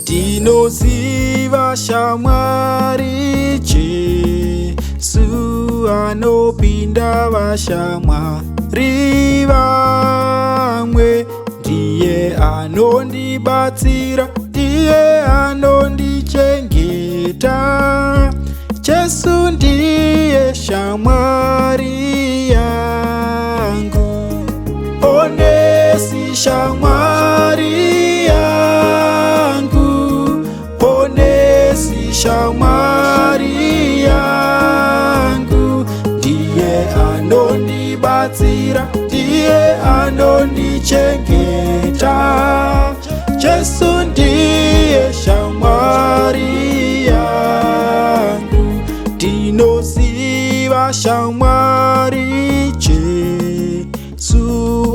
Ndinoziva shamwari Jesu anopinda vashamwari vamwe. Ndiye anondibatsira, ndiye anondichengeta. Jesu ndiye shamwari yangu, ponesi shamwari yangu, ponesi shamwari yangu. Ndiye anondibatsira, ndiye anondichengeta. Jesu ndiye shamwari yangu. Ndinoziva shamwari Jesu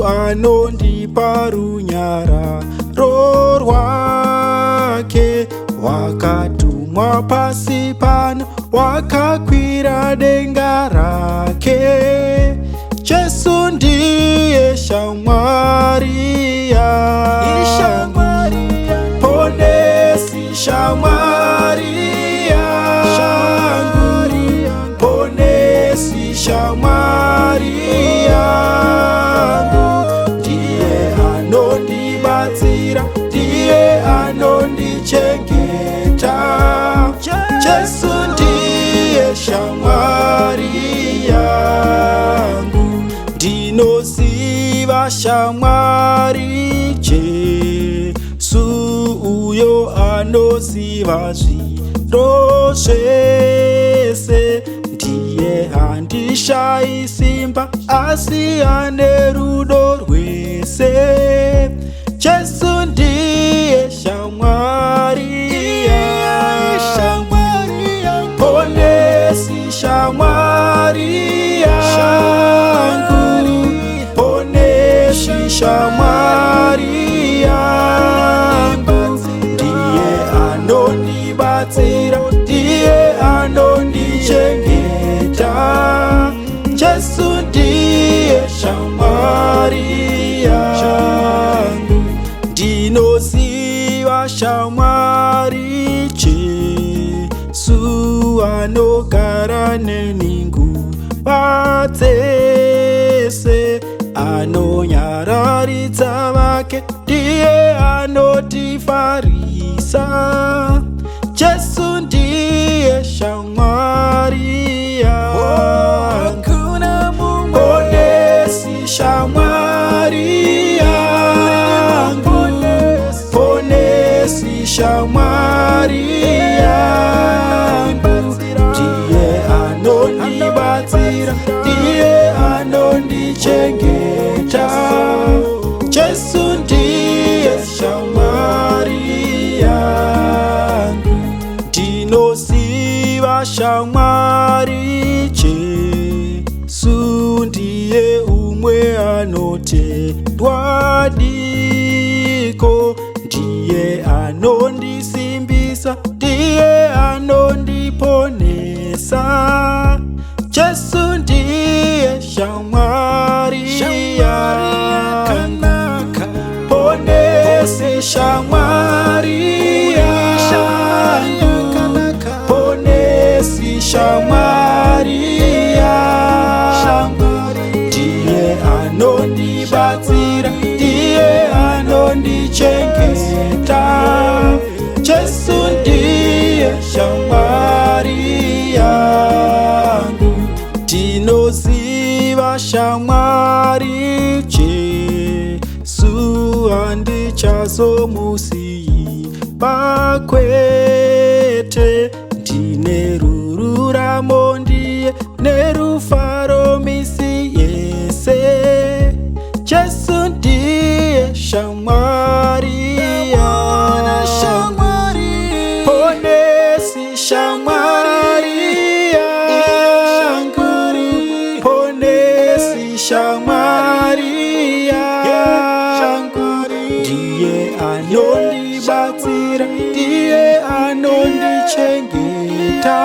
anondipa runyararo rwake. Wakatumwa pasi pano, wakakwira denga rake. Jesu ndiye shamwari yangu, ponesi shamwari yangu, ponesi shamwari yangu. Ndiye anondibatsira, ndiye anondichengeta. Jesu ndiye shamwari yangu. Ndinoziva shamwari Jesu, uyo anoziva zviro zvese. Ndiye handishayi simba, asi ane rudo rwese. Jesu ndiye shamwari yangu, ponesi shamwari yangu, ponesi shamwari yangu. Ndiye anondibatsira, ndiye anondichengeta. Jesu ndiye shamwari yangu. Ndinoziva shamwari Jesu anogara neni nguva dzese. Anonyararidza vake, ndiye anotifarisa. Jesu ndiye shamwari yangu, ponesi shamwari yangu, ponesi shamwari yangu. Ndiye anondibatsira, ndiye anondichengeta. Jesu ndiye shamwari yangu. Ndinoziva shamwari Jesu, ndiye umwe anotendwa diko. Ndiye anondisimbisa, ndiye anondiponesa. Jesu ndiye shamwari yangu, ponesi shamwari yangu, ponesi shamwari yangu. Ndiye anondibatsira, ndiye anondichengeta. Jesu ndiye shamwari yangu. Ndinoziva shamwari Jesu, handichazomusiyi pakwete. Ndine rururamo, ndiye nerufaro misi yese. Jesu ndiye shamwari yangu, ponesi shamwari yangu, ponesi shamwari yangu. Ndiye anondibatsira, ndiye anondichengeta.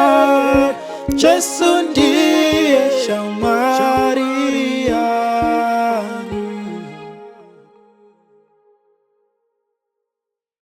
Jesu